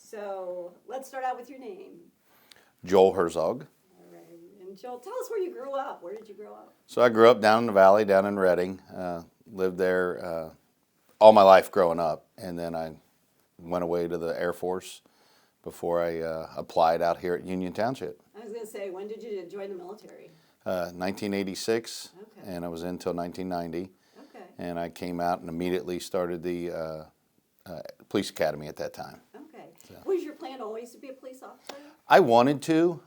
So let's start out with your name. Joel Herzog. All right. And Joel, tell us where you grew up. Where did you grow up? So I grew up down in the valley, down in Redding. Lived there all my life growing up, and then I went away to the Air Force before I applied out here at Union Township. I was going to say, when did you join the military? 1986, Okay. and I was in until 1990. Okay. And I came out and immediately started the police academy at that time. Okay. Was your plan always to be a police officer? I wanted to,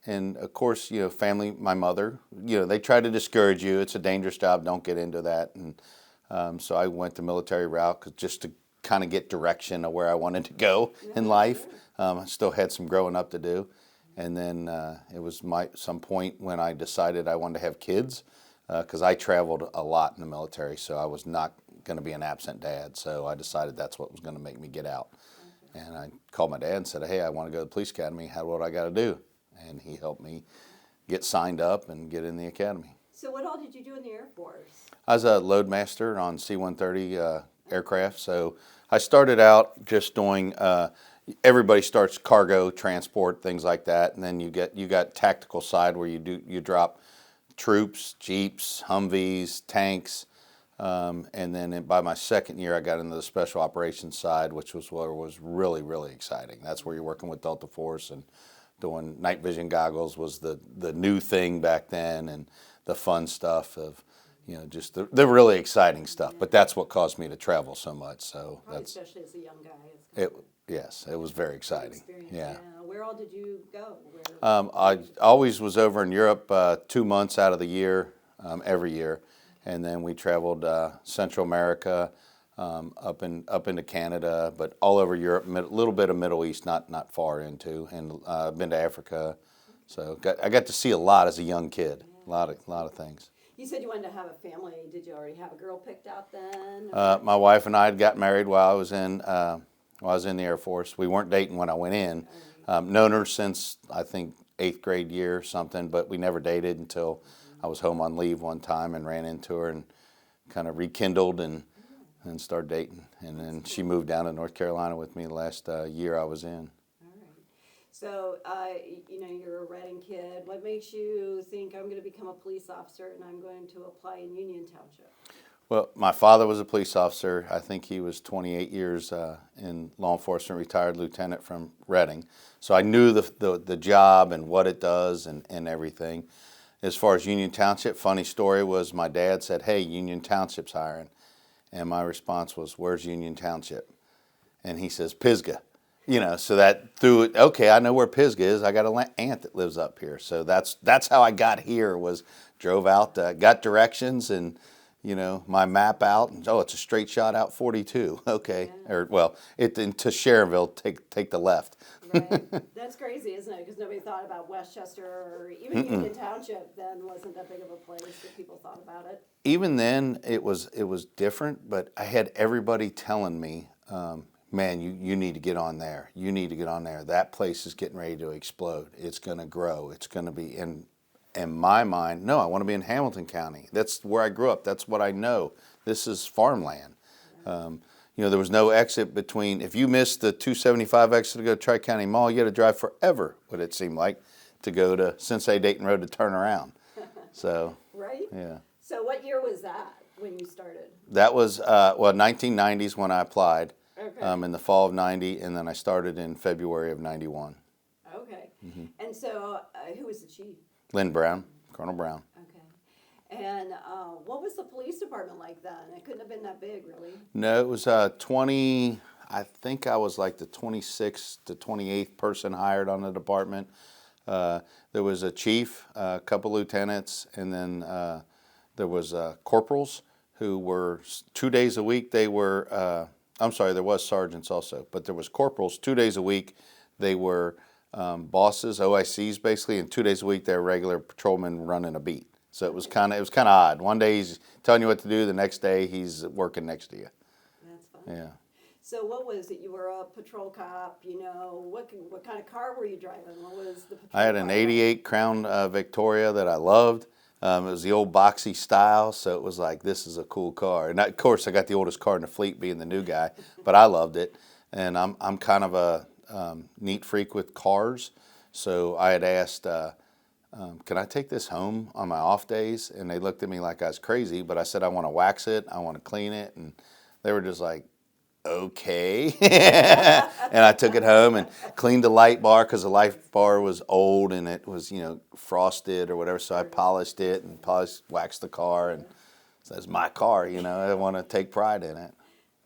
and of course, family, my mother, they try to discourage you. It's a dangerous job. Don't get into that. And so I went the military route just to kind of get direction of where I wanted to go in life. I still had some growing up to do. And then it was some point when I decided I wanted to have kids, because I traveled a lot in the military, so I was not going to be an absent dad. So I decided that's what was going to make me get out. And I called my dad and said, hey, I want to go to the police academy. What I got to do? And he helped me get signed up and get in the academy. So what all did you do in the Air Force? I was a load master on C-130 aircraft. So I started out just doing, everybody starts cargo, transport, things like that. And then you got tactical side where you drop troops, jeeps, Humvees, tanks. And then by my second year, I got into the special operations side, which was where it was really, really exciting. That's where you're working with Delta Force and doing night vision goggles was the new thing back then, and the fun stuff of, just the really exciting stuff. But that's what caused me to travel so much. So Probably especially as a young guy. Yes, it was very exciting. Yeah. Where all did you go? I always was over in Europe 2 months out of the year, every year. And then we traveled Central America, up into Canada, but all over Europe, a little bit of Middle East, not far into, and I've been to Africa. So I got to see a lot as a young kid, a lot of things. You said you wanted to have a family. Did you already have a girl picked out then? My wife and I had got married while I was in the Air Force. We weren't dating when I went in. Known her since I think 8th grade year or something, but we never dated until I was home on leave one time and ran into her and kind of rekindled and started dating. And then she moved down to North Carolina with me the last year I was in. All right. So, you're a Redding kid. What makes you think I'm going to become a police officer and I'm going to apply in Union Township? Well, my father was a police officer. I think he was 28 years in law enforcement, retired lieutenant from Redding. So I knew the job and what it does and everything. As far as Union Township, funny story was my dad said, hey, Union Township's hiring. And my response was, where's Union Township? And he says, Pisgah. So that threw it, okay, I know where Pisgah is. I got an aunt that lives up here. So that's how I got here, drove out, got directions and, my map out. And, it's a straight shot out 42. Okay. Yeah. Or, to Sharonville, take the left. Right. That's crazy, isn't it? Because nobody thought about Westchester or even Union Township then wasn't that big of a place that people thought about it. Even then, it was different, but I had everybody telling me, man, you need to get on there. You need to get on there. That place is getting ready to explode. It's going to grow. It's going to be in my mind, no, I want to be in Hamilton County. That's where I grew up. That's what I know. This is farmland. There was no exit between, if you missed the 275 exit to go to Tri-County Mall, you had to drive forever, what it seemed like, to go to Cincinnati-Dayton Road to turn around. So, right? Yeah. So what year was that when you started? That was, 1990s when I applied, Okay. in the fall of 90, and then I started in February of 91. Okay. And so who was the chief? Lynn Brown, Colonel Brown. Okay. And what was the police department like then? It couldn't have been that big, really. No, it was 20, I think I was like the 26th to 28th person hired on the department. There was a chief, a couple lieutenants, and then there was corporals who were 2 days a week. They were, there was sergeants also, but there was corporals 2 days a week. They were bosses, OICs basically, and 2 days a week they're regular patrolmen running a beat. So it was kind of odd. One day he's telling you what to do, the next day he's working next to you. That's fun. Yeah. So what was it? You were a patrol cop. What kind of car were you driving? What was the patrol I had an car? '88 Crown Victoria that I loved. It was the old boxy style, so it was like, this is a cool car. And of course, I got the oldest car in the fleet, being the new guy, but I loved it. And I'm kind of neat freak with cars. So I had asked, can I take this home on my off days? And they looked at me like I was crazy, but I said, I want to wax it, I want to clean it. And they were just like, okay. And I took it home and cleaned the light bar because the light bar was old and it was, frosted or whatever. So I polished it and waxed the car. And so it's my car, I want to take pride in it.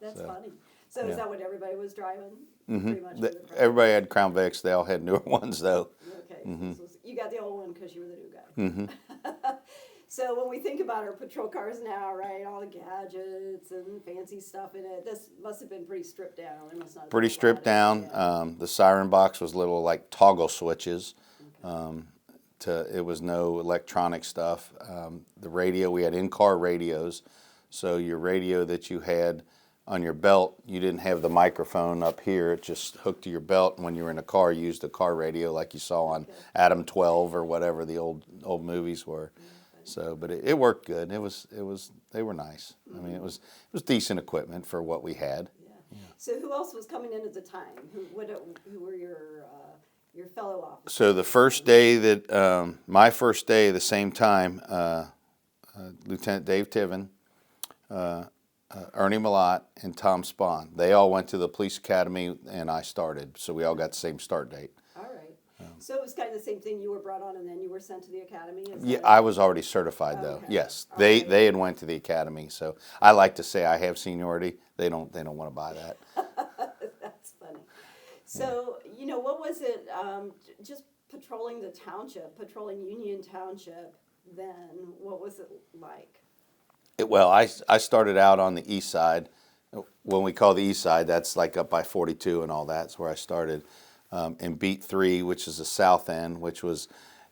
That's funny. So is that what everybody was driving? Mm-hmm. Pretty much Everybody had Crown Vics. They all had newer ones, though. Okay. So you got the old one because you were the new guy. Mm-hmm. So when we think about our patrol cars now, right, all the gadgets and fancy stuff in it, this must have been pretty stripped down. There must not have Pretty been a stripped lot of down. The siren box was little like toggle switches. It was no electronic stuff. The radio, we had in-car radios. So your radio that you had on your belt, you didn't have the microphone up here. It just hooked to your belt. And when you were in a car, you used a car radio like you saw on Adam 12 or whatever the old movies were. So, but it worked good. They were nice. I mean, it was decent equipment for what we had. Yeah. So who else was coming in at the time? Who were your fellow officers? So the first day my first day, the same time, Lieutenant Dave Tiven, Ernie Malott, and Tom Spahn. They all went to the police academy, and I started. So we all got the same start date. All right. So it was kind of the same thing. You were brought on, and then you were sent to the academy. Yeah, I was already certified though. Okay. Yes, All they right. had went to the academy. So I like to say I have seniority. They don't want to buy that. That's funny. So what was it? Just patrolling the township, patrolling Union Township. Then what was it like? Well, I started out on the east side. When we call the east side, that's like up by 42 and all that. That's where I started. In Beat 3, which is the south end, which was,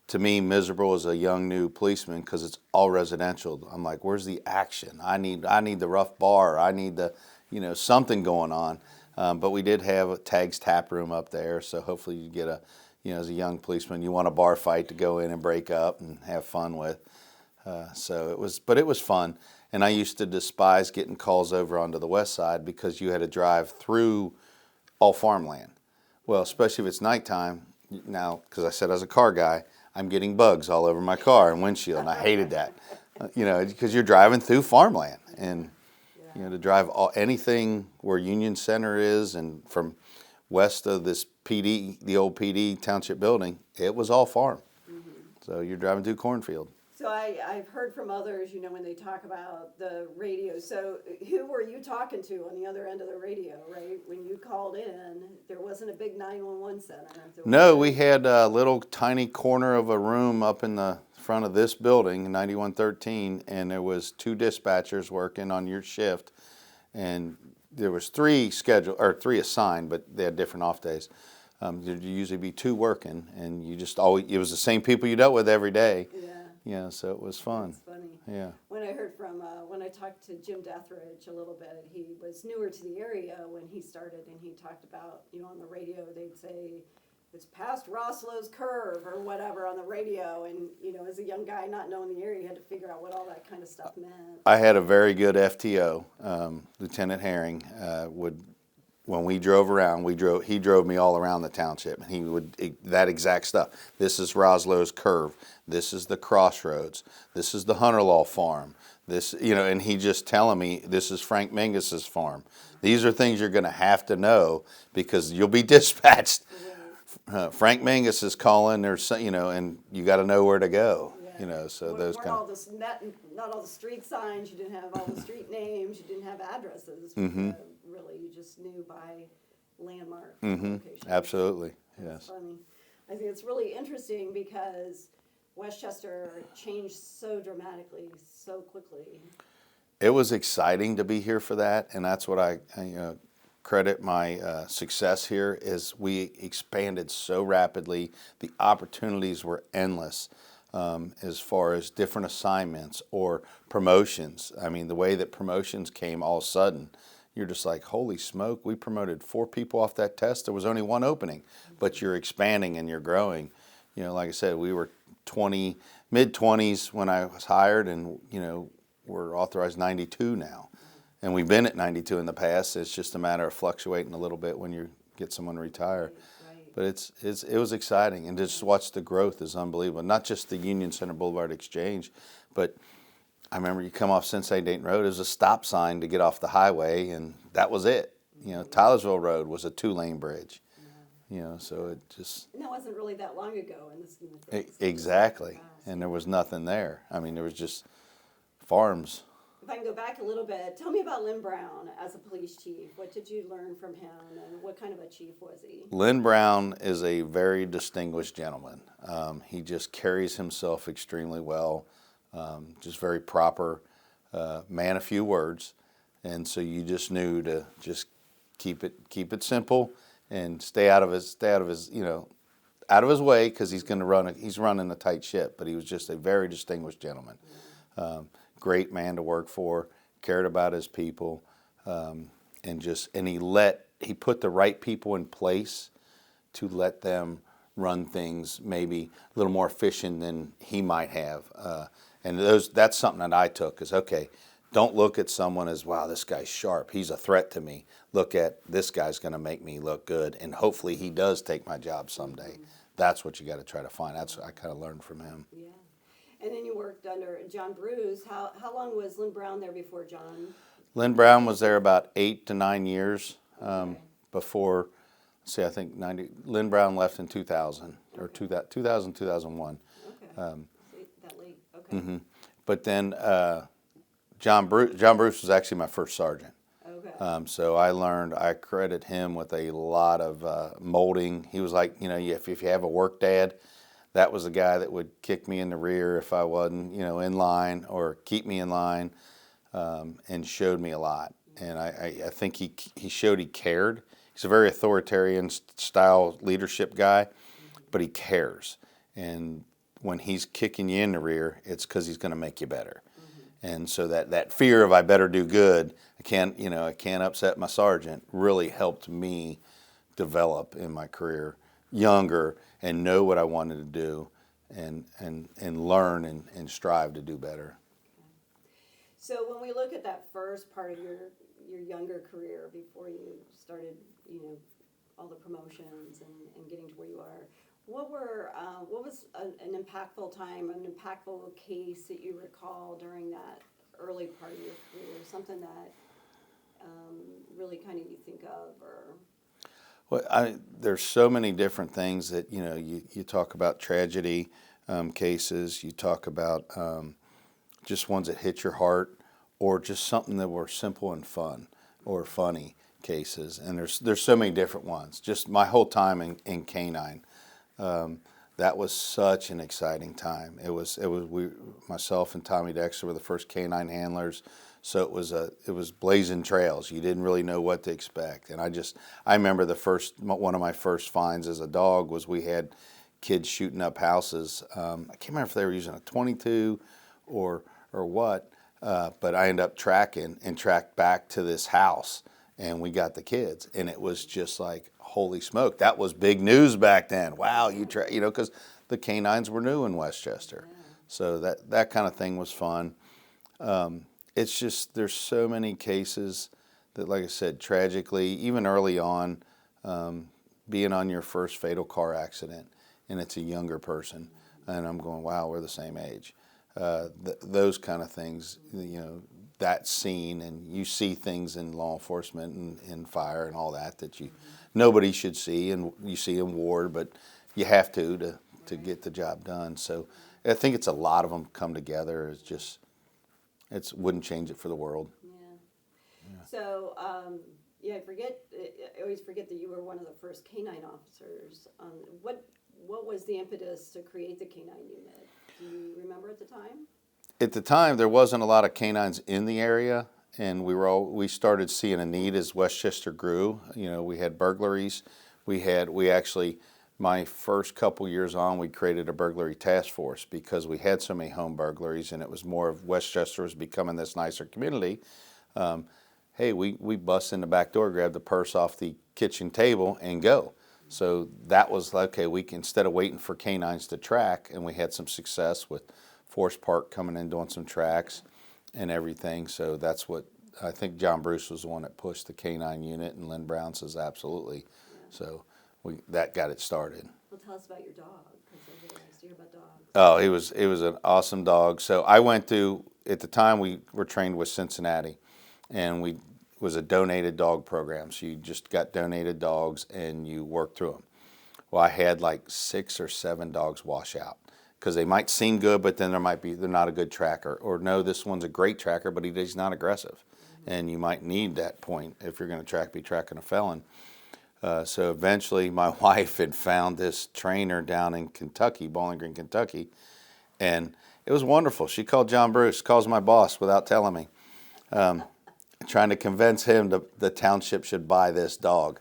to me, miserable as a young new policeman because it's all residential. I'm like, where's the action? I need the rough bar. I need the, something going on. But we did have a Tag's Tap Room up there, so hopefully you get as a young policeman, you want a bar fight to go in and break up and have fun with. But it was fun. And I used to despise getting calls over onto the west side because you had to drive through all farmland. Well, especially if it's nighttime now, because I said as a car guy, I'm getting bugs all over my car and windshield, and I hated that. Because you're driving through farmland, and to drive anything where Union Center is, and from west of this PD, the old PD Township building, it was all farm. Mm-hmm. So you're driving through cornfield. So I've heard from others, when they talk about the radio. So who were you talking to on the other end of the radio, right? When you called in, there wasn't a big 911 center. No, we had a little tiny corner of a room up in the front of this building, 9113, and there was 2 dispatchers working on your shift, and there was 3 assigned, but they had different off days. There'd usually be 2 working, and it was the same people you dealt with every day. Yeah, so it was fun. That's funny. Yeah. When I talked to Jim Deathridge a little bit, he was newer to the area when he started, and he talked about, on the radio, they'd say, it's past Roslow's Curve or whatever on the radio, and, as a young guy not knowing the area, you had to figure out what all that kind of stuff meant. I had a very good FTO, Lieutenant Herring, when we drove around, he drove me all around the township, and he would, that exact stuff. This is Roslow's Curve. This is the Crossroads. This is the Hunterlaw Farm. And he just telling me, this is Frank Mingus's farm. These are things you're going to have to know because you'll be dispatched. Frank Mingus is calling, and you got to know where to go. So those kind of. Not all the street signs. You didn't have all the street names. You didn't have addresses. Mm-hmm. Really, you just knew by landmark Mm-hmm. location. Absolutely, That's yes. funny. I think it's really interesting because Westchester changed so dramatically, so quickly. It was exciting to be here for that, and that's what I credit my success here is we expanded so rapidly. The opportunities were endless. As far as different assignments or promotions. I mean, the way that promotions came all of a sudden, you're just like, holy smoke, we promoted 4 people off that test. There was only 1 opening, but you're expanding and you're growing. Like I said, we were mid-20s when I was hired, and, we're authorized 92 now. And we've been at 92 in the past. It's just a matter of fluctuating a little bit when you're get someone to retire. Right. But it was exciting, and just watch the growth is unbelievable. Not just the Union Center Boulevard Exchange, but I remember you come off Cincinnati Dayton Road, it was a stop sign to get off the highway, and that was it. You know, Tylersville Road was a 2-lane bridge. You know, so it just... And that wasn't really that long ago in the scheme of things. Exactly. And there was nothing there. I mean, there was just farms. If I can go back a little bit, tell me about Lynn Brown as a police chief. What did you learn from him, and what kind of a chief was he? Lynn Brown is a very distinguished gentleman. He just carries himself extremely well, just very proper, man of few words. And so you just knew to just keep it simple and stay out of his out of his way, because he's running a tight ship. But he was just a very distinguished gentleman. Great man to work for, cared about his people, and he put the right people in place to let them run things maybe a little more efficient than he might have. And that's something that I took is, okay, don't look at someone as, wow, this guy's sharp, he's a threat to me. Look at, this guy's going to make me look good, and hopefully he does take my job someday. That's what you got to try to find. That's what I kind of learned from him. Yeah. And then you worked under John Bruce. How long was Lynn Brown there before John? Lynn Brown was there about 8 to 9 years before, I think Lynn Brown left in 2000, or 2000, 2001. Okay. That late. Okay. Mm-hmm. But then John Bruce was actually my first sergeant. Okay. So I credit him with a lot of molding. He was like, if you have a work dad, that was the guy that would kick me in the rear if I wasn't, in line, or keep me in line, and showed me a lot. And I think he showed he cared. He's a very authoritarian style leadership guy, but he cares. And when he's kicking you in the rear, it's because he's going to make you better. And so that fear of I better do good, I can't upset my sergeant, really helped me develop in my career younger and know what I wanted to do, and learn and strive to do better. So when we look at that first part of your younger career before you started, all the promotions and getting to where you are, what was an impactful time, an impactful case that you recall during that early part of your career, something that really kind of you think of, or? Well, there's so many different things that, you talk about tragedy cases, you talk about just ones that hit your heart, or just something that were simple and fun or funny cases. And there's so many different ones. Just my whole time in K-9, that was such an exciting time. Myself and Tommy Dexter were the first K-9 handlers. So it was blazing trails. You didn't really know what to expect. And I remember one of my first finds as a dog was we had kids shooting up houses. I can't remember if they were using a .22 or what, but I ended up tracked back to this house, and we got the kids. And it was just like, holy smoke, that was big news back then. Wow, because the K-9s were new in Westchester. So that kind of thing was fun. It's just, there's so many cases that, like I said, tragically, even early on, being on your first fatal car accident, and it's a younger person, and I'm going, wow, we're the same age. Those kind of things, that scene, and you see things in law enforcement and fire and all that nobody should see, and you see in war, but you have to get the job done. So I think it's a lot of them come together. It's just, wouldn't change it for the world. Yeah. So, I always forget that you were one of the first K-9 officers. What was the impetus to create the K-9 unit? Do you remember at the time? At the time, there wasn't a lot of K-9s in the area, and we started seeing a need as Westchester grew. We had burglaries. My first couple years on, we created a burglary task force because we had so many home burglaries, and it was more of Westchester was becoming this nicer community. Hey, we bust in the back door, grab the purse off the kitchen table, and go. So that was like, okay, instead of waiting for K-9s to track, and we had some success with Forest Park coming in doing some tracks and everything. So that's what I think John Bruce was the one that pushed the K-9 unit, and Lynn Brown says absolutely. So that got it started. Well, tell us about your dog, because everybody likes to hear about dogs. Oh, it was an awesome dog. So I went to, at the time we were trained with Cincinnati, and it was a donated dog program. So you just got donated dogs and you worked through them. Well, I had like 6 or 7 dogs wash out because they might seem good, but then they're not a good tracker. Or no, this one's a great tracker, but he's not aggressive. And you might need that point if you're going to be tracking a felon. So eventually my wife had found this trainer down in Kentucky, Bowling Green, Kentucky, and it was wonderful. She called John Bruce, calls my boss without telling me, trying to convince him the township should buy this dog.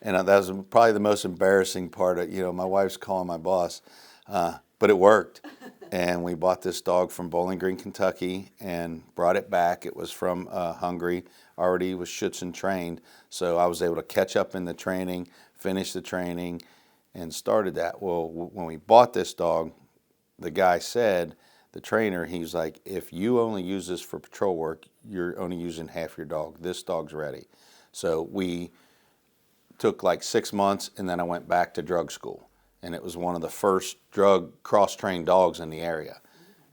And that was probably the most embarrassing part of, my wife's calling my boss, but it worked. And we bought this dog from Bowling Green, Kentucky, and brought it back. It was from Hungary, already was Schutzen trained, so I was able to catch up in the training, finish the training, and started that. Well, when we bought this dog, the guy said, the trainer, he's like, if you only use this for patrol work, you're only using half your dog. This dog's ready. So we took like 6 months, and then I went back to drug school. And it was one of the first drug cross-trained dogs in the area.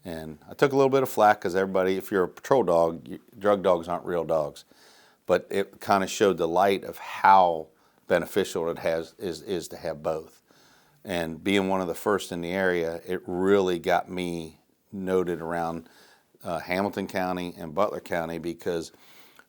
And I took a little bit of flack because everybody, if you're a patrol dog, drug dogs aren't real dogs. But it kind of showed the light of how beneficial it is to have both. And being one of the first in the area, it really got me noted around Hamilton County and Butler County, because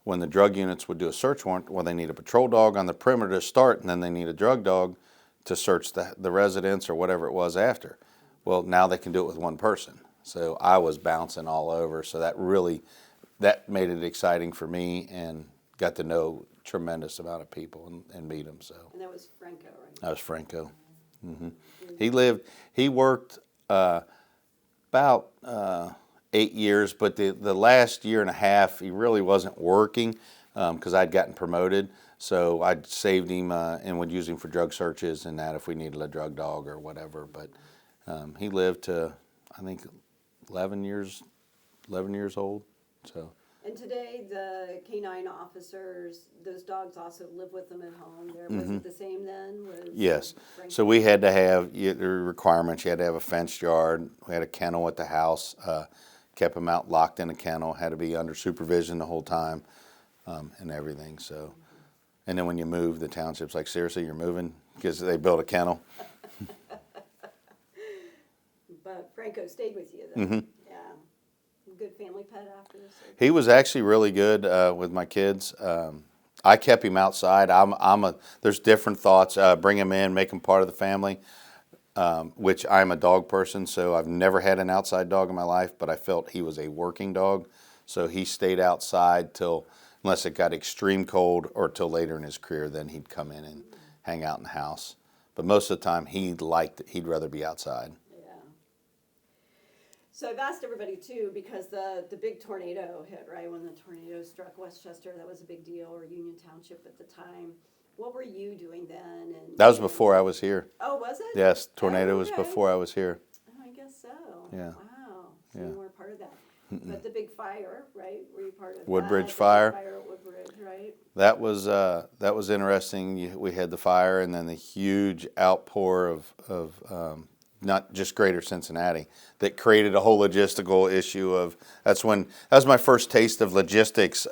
when the drug units would do a search warrant, well, they need a patrol dog on the perimeter to start, and then they need a drug dog to search the residence or whatever it was after. Well, now they can do it with one person. So I was bouncing all over. So that made it exciting for me, and got to know a tremendous amount of people and meet them. So. And that was Franco, right? That was Franco. He worked about 8 years, but the last year and a half he really wasn't working because I'd gotten promoted. So I'd saved him and would use him for drug searches and that if we needed a drug dog or whatever. But he lived to, I think, 11 years old. So. And today, the canine officers, those dogs also live with them at home. Was it the same then? Yes. So we had to have the requirements. You had to have a fenced yard. We had a kennel at the house. Kept them out locked in a kennel. Had to be under supervision the whole time, and everything. So, and then when you move, the township's like, seriously, you're moving? Because they built a kennel. But Franco stayed with you then. Yeah. Good family pet after this? He was actually really good with my kids. I kept him outside. There's different thoughts. Bring him in, make him part of the family, which I'm a dog person, so I've never had an outside dog in my life, but I felt he was a working dog. So he stayed outside unless it got extreme cold or till later in his career, then he'd come in and hang out in the house. But most of the time he'd rather be outside. So I've asked everybody too, because the big tornado hit, right? When the tornado struck Westchester, that was a big deal, or Union Township at the time. What were you doing then? That was before I was here. Oh, was it? Yes, tornado was before I was here. Oh, I guess so. Yeah. Wow. So Yeah. you weren't part of that. But the big fire, right? Were you part of Woodbridge that? fire. The big fire at Woodbridge, right? That was interesting. We had the fire, and then the huge outpour of not just Greater Cincinnati, that created a whole logistical issue of, that was my first taste of logistics.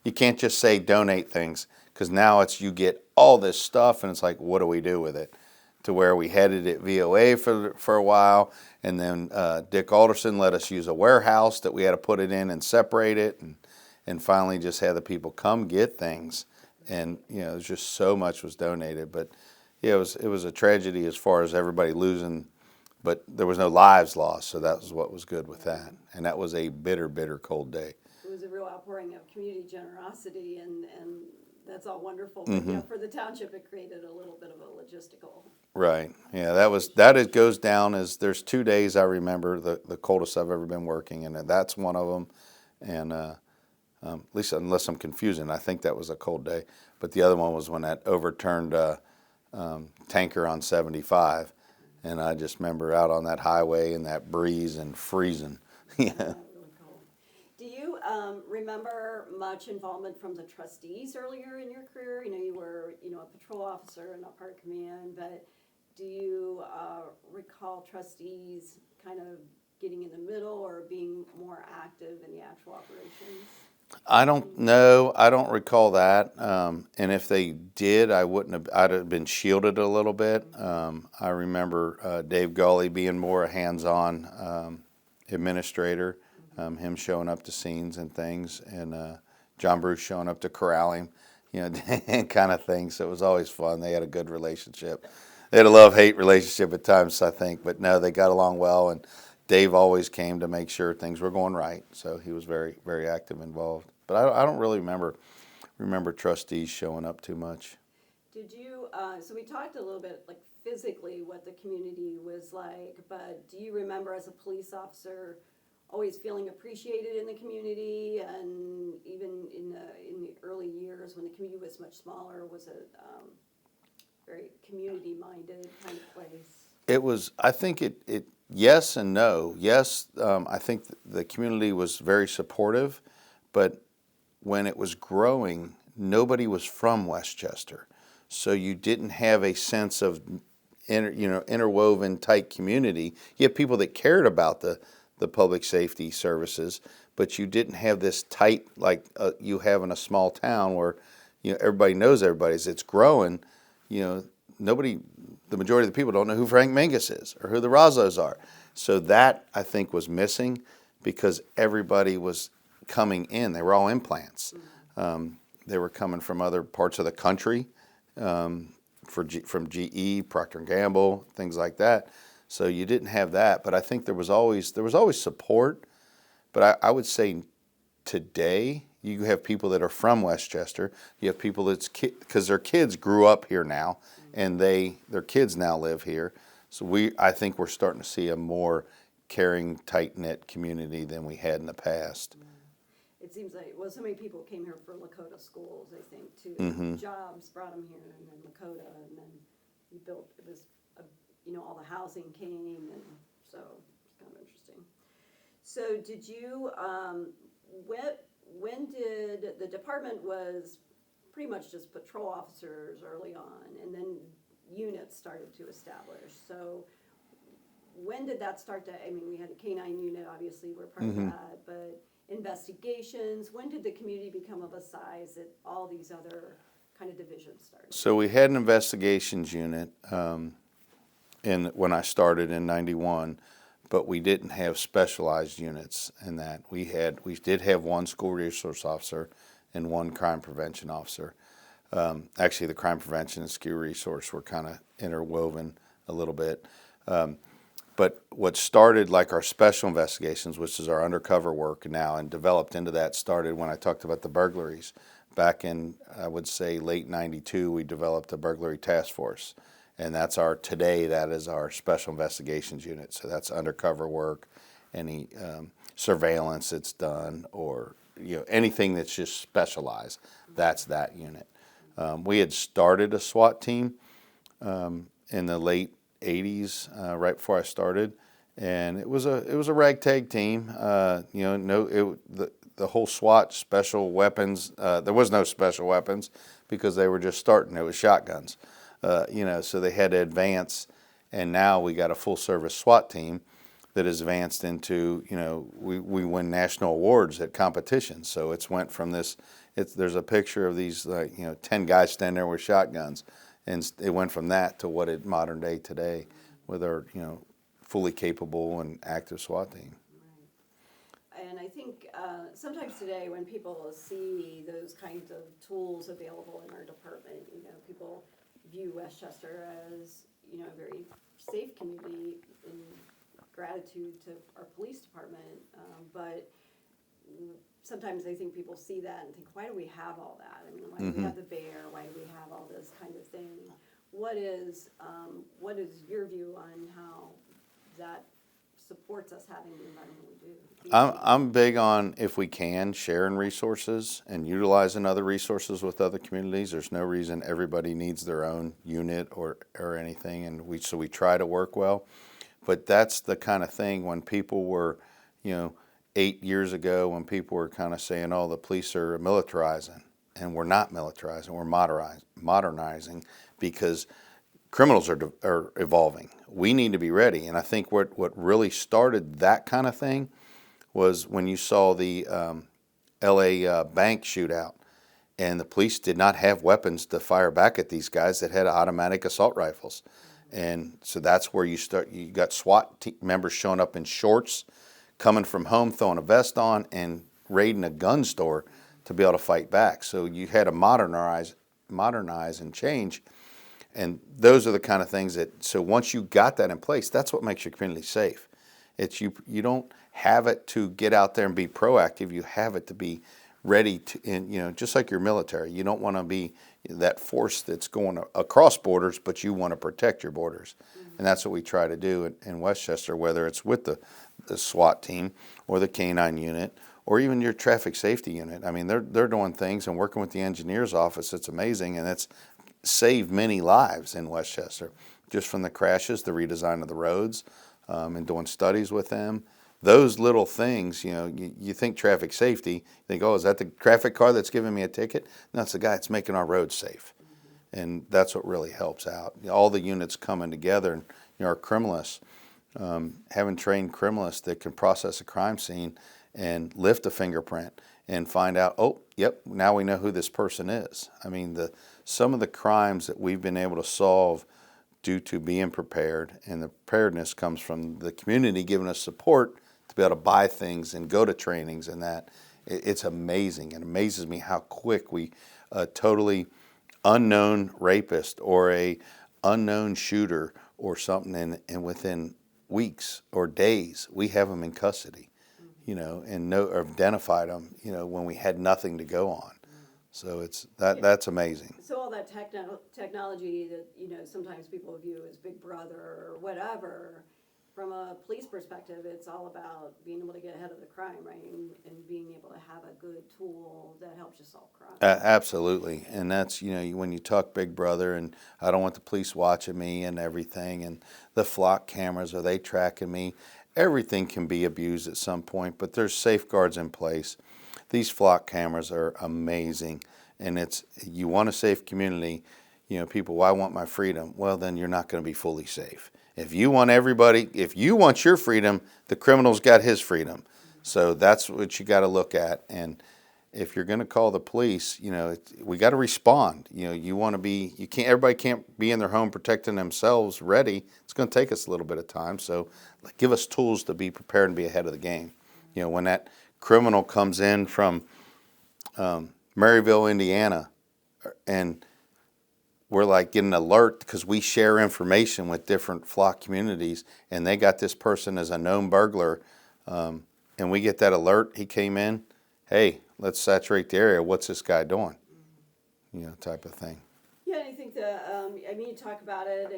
You can't just say donate things, because now you get all this stuff, and it's like, what do we do with it? To where we headed it VOA for a while, and then Dick Alderson let us use a warehouse that we had to put it in and separate it, and finally just had the people come get things. And it was just so much was donated. But yeah, it was a tragedy as far as everybody losing. But there was no lives lost, so that was what was good with that. And that was a bitter, bitter cold day. It was a real outpouring of community generosity, and that's all wonderful. But for the township, it created a little bit of a logistical. Right. Yeah, it goes down as there's 2 days I remember the coldest I've ever been working, and that's one of them. And at least unless I'm confusing, I think that was a cold day. But the other one was when that overturned tanker on 75. And I just remember out on that highway and that breeze and freezing. Yeah. Really cold. Do you remember much involvement from the trustees earlier in your career? You were, a patrol officer and not part of command, but do you recall trustees kind of getting in the middle or being more active in the actual operations? I don't know. I don't recall that. And if they did, I'd have been shielded a little bit. I remember Dave Gully being more a hands-on administrator, him showing up to scenes and things, and John Bruce showing up to corral him, and kind of thing. So it was always fun. They had a good relationship. They had a love-hate relationship at times, I think, but no, they got along well, and Dave always came to make sure things were going right, so he was very, very active, involved. But I don't really remember trustees showing up too much. Did you, so we talked a little bit, like physically what the community was like, but do you remember as a police officer always feeling appreciated in the community, and even in the early years when the community was much smaller, was it very community-minded kind of place? It was, I think it yes and no. Yes, I think the community was very supportive, but when it was growing, nobody was from Westchester. So you didn't have a sense of interwoven tight community. You have people that cared about the public safety services, but you didn't have this tight like you have in a small town where everybody knows everybody. As it's growing, nobody, the majority of the people don't know who Frank Mingus is or who the Roslos are. So that, I think, was missing because everybody was coming in. They were all implants. They were coming from other parts of the country, from GE, Procter & Gamble, things like that. So you didn't have that. But I think there was always support. But I would say today you have people that are from Westchester. You have people because their kids grew up here now, and their kids now live here. So I think we're starting to see a more caring, tight-knit community than we had in the past. It seems like, so many people came here for Lakota schools, I think, too. Mm-hmm. Jobs brought them here, and then Lakota, and then you built, it was, all the housing came, and so it's kind of interesting. So did you, when did, the department was pretty much just patrol officers early on, and then units started to establish. So when did that start to, we had a K-9 unit, obviously, we're part of that, but investigations, when did the community become of a size that all these other kind of divisions started? So we had an investigations unit when I started in '91, but we didn't have specialized units in that. We did have one school resource officer and one crime prevention officer. Actually, the crime prevention and school resource were kind of interwoven a little bit. But what started like our special investigations, which is our undercover work now, and developed into that, started when I talked about the burglaries. Back in, I would say, late '92, we developed a burglary task force. And that is our special investigations unit. So that's undercover work, any surveillance that's done, or anything that's just specialized. That's that unit. We had started a SWAT team in the late '80s, right before I started, and it was a ragtag team. The whole SWAT special weapons. There was no special weapons because they were just starting. It was shotguns, so they had to advance, and now we got a full service SWAT team that has advanced into we win national awards at competitions. So it's went from this. There's a picture of these 10 guys standing there with shotguns. And it went from that to what it modern day today, with our fully capable and active SWAT team. Right. And I think sometimes today when people see those kinds of tools available in our department, people view Westchester as a very safe community in gratitude to our police department, but sometimes I think people see that and think, why do we have all that? Why do we have the bear? Why do we have all this kind of thing? What is your view on how that supports us having the environment we do? I'm big on, if we can, sharing resources and utilizing other resources with other communities. There's no reason everybody needs their own unit or anything, and so we try to work well. But that's the kind of thing when people were, 8 years ago when people were kind of saying, oh, the police are militarizing. And we're not militarizing, we're modernizing because criminals are evolving. We need to be ready. And I think what really started that kind of thing was when you saw the LA bank shootout, and the police did not have weapons to fire back at these guys that had automatic assault rifles. And so that's where you got SWAT members showing up in shorts, coming from home, throwing a vest on, and raiding a gun store to be able to fight back. So you had to modernize and change. And those are the kind of things so once you got that in place, that's what makes your community safe. It's you don't have it to get out there and be proactive. You have it to be ready to, and just like your military, you don't want to be that force that's going across borders, but you want to protect your borders. And that's what we try to do in Westchester, whether it's with the SWAT team or the K-9 unit or even your traffic safety unit. I mean, they're doing things and working with the engineer's office. It's amazing, and it's saved many lives in Westchester just from the crashes, the redesign of the roads, and doing studies with them. Those little things, you think traffic safety, you think, oh, is that the traffic car that's giving me a ticket? No, it's the guy that's making our roads safe. And that's what really helps out. All the units coming together, and our criminalists, having trained criminalists that can process a crime scene and lift a fingerprint and find out, oh, yep, now we know who this person is. I mean, some of the crimes that we've been able to solve due to being prepared, and the preparedness comes from the community giving us support to be able to buy things and go to trainings and that. It's amazing. It amazes me how quick a totally unknown rapist or a unknown shooter or something, and within weeks or days, we have them in custody, and or identified them, when we had nothing to go on. So that's amazing. So all that technology that, sometimes people view as Big Brother or whatever, from a police perspective, it's all about being able to get ahead of the crime, right? And being able to have a good tool that helps you solve crime. Absolutely. And that's, when you talk Big Brother, and I don't want the police watching me and everything, and the flock cameras, are they tracking me? Everything can be abused at some point, but there's safeguards in place. These flock cameras are amazing, and you want a safe community. People, well, I want my freedom. Well, then you're not going to be fully safe. If you want your freedom, the criminal's got his freedom. So that's what you got to look at. And if you're going to call the police, we got to respond. Everybody can't be in their home protecting themselves ready. It's going to take us a little bit of time. So give us tools to be prepared and be ahead of the game. When that criminal comes in from Maryville, Indiana, and we're like getting an alert because we share information with different flock communities, and they got this person as a known burglar, and we get that alert. He came in, hey, let's saturate the area. What's this guy doing? Type of thing. Yeah, and I think you talk about it.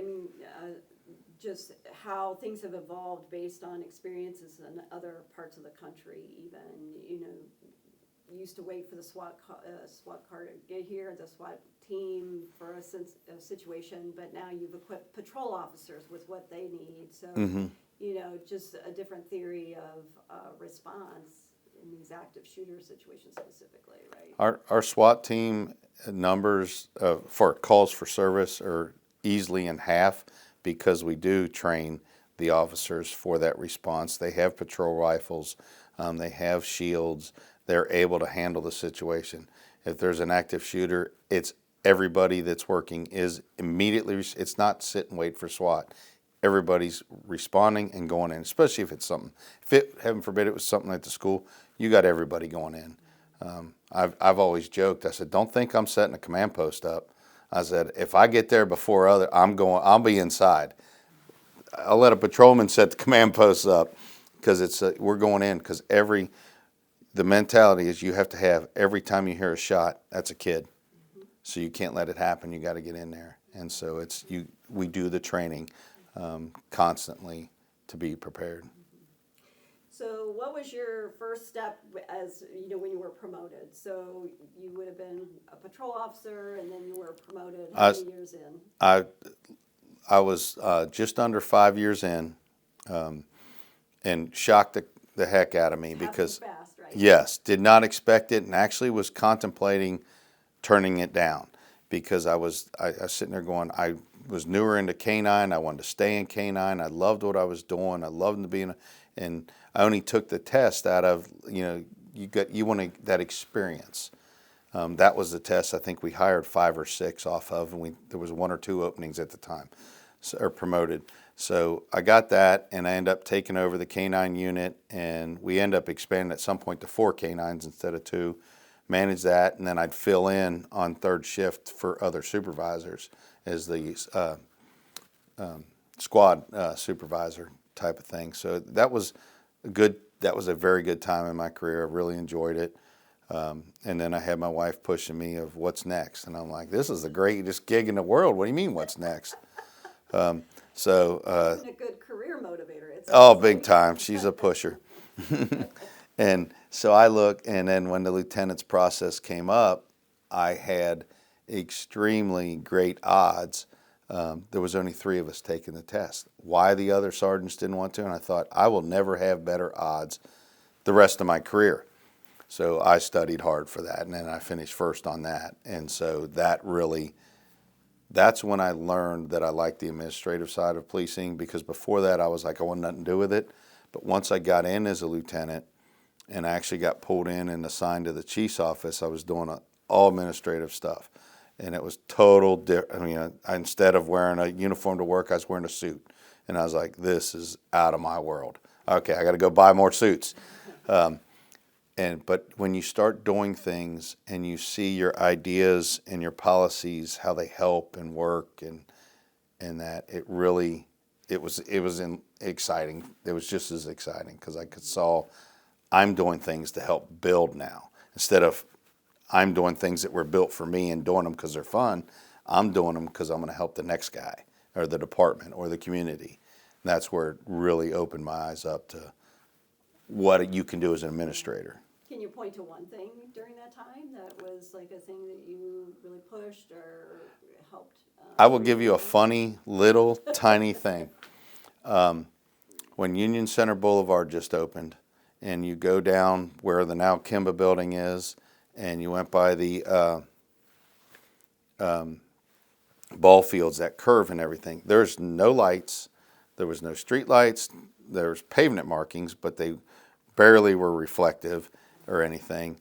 Just how things have evolved based on experiences in other parts of the country. Even you used to wait for the SWAT car to get here, the SWAT team for a situation, but now you've equipped patrol officers with what they need. So, just a different theory of response in these active shooter situations specifically, right? Our SWAT team numbers for calls for service are easily in half because we do train the officers for that response. They have patrol rifles, they have shields. They're able to handle the situation. If there's an active shooter, it's everybody that's working is immediately, it's not sit and wait for SWAT. Everybody's responding and going in, especially if it's something, heaven forbid it was something at the school, you got everybody going in. I've always joked, I said, don't think I'm setting a command post up. I said, if I get there before I'll be inside. I'll let a patrolman set the command post up because we're going in because the mentality is you have to have every time you hear a shot, that's a kid. So you can't let it happen. You got to get in there. And so we do the training constantly to be prepared. So what was your first step as, when you were promoted? So you would have been a patrol officer and then you were promoted how many years in? I was just under 5 years in, and shocked the heck out of me Happened because, fast, right? yes, did not expect it and actually was contemplating turning it down because I was sitting there going, I was newer into canine. I wanted to stay in canine. I loved what I was doing. I loved being, and I only took the test out of, you want that experience. That was the test I think we hired 5 or 6 off of, and there was 1 or 2 openings at the time, or promoted. So I got that, and I ended up taking over the canine unit, and we ended up expanding at some point to 4 canines instead of 2. Manage that, and then I'd fill in on third shift for other supervisors as the squad supervisor type of thing. So that was a very good time in my career. I really enjoyed it. And then I had my wife pushing me of what's next. And I'm like, this is the greatest gig in the world. What do you mean what's next? Isn't a good career motivator. Oh, big time. She's a pusher. And so I look, and then when the lieutenant's process came up, I had extremely great odds. There was only 3 of us taking the test. Why the other sergeants didn't want to, and I thought, I will never have better odds the rest of my career. So I studied hard for that, and then I finished first on that. And so that's when I learned that I liked the administrative side of policing, because before that I was like, I want nothing to do with it. But once I got in as a lieutenant and I actually got pulled in and assigned to the chief's office, I was doing all administrative stuff. And it was total different. I mean, instead of wearing a uniform to work, I was wearing a suit. And I was like, this is out of my world. Okay, I got to go buy more suits. But when you start doing things and you see your ideas and your policies, how they help and work, and that it was exciting. It was just as exciting because I saw I'm doing things to help build now instead of I'm doing things that were built for me and doing them because they're fun. I'm doing them because I'm going to help the next guy or the department or the community. And that's where it really opened my eyes up to what you can do as an administrator. Can you point to one thing during that time that was like a thing that you really pushed or helped? I will give you a funny little tiny thing. When Union Center Boulevard just opened, and you go down where the now Kimba building is, and you went by the ball fields, that curve and everything, there's no lights. There was no street lights. There was pavement markings, but they barely were reflective or anything.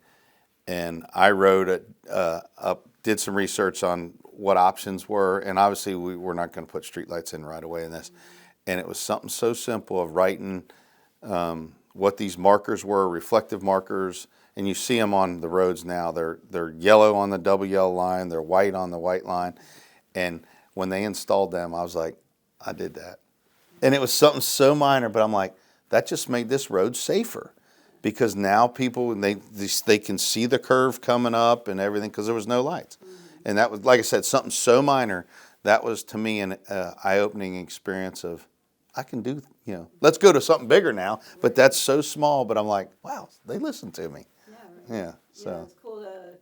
And I rode it up, did some research on what options were, and obviously we were not going to put street lights in right away in this. And it was something so simple of writing what these markers were, reflective markers, and you see them on the roads now. They're yellow on the double yellow line, they're white on the white line. And when they installed them, I was like, I did that. And it was something so minor, but I'm like, that just made this road safer. Because now people, they can see the curve coming up and everything because there was no lights. Mm-hmm. And that was, like I said, something so minor. That was, to me, an eye-opening experience of, I can do, let's go to something bigger now. But that's so small, but I'm like, wow, they listen to me. Yeah, right. Yeah, so. Yeah, it's cool to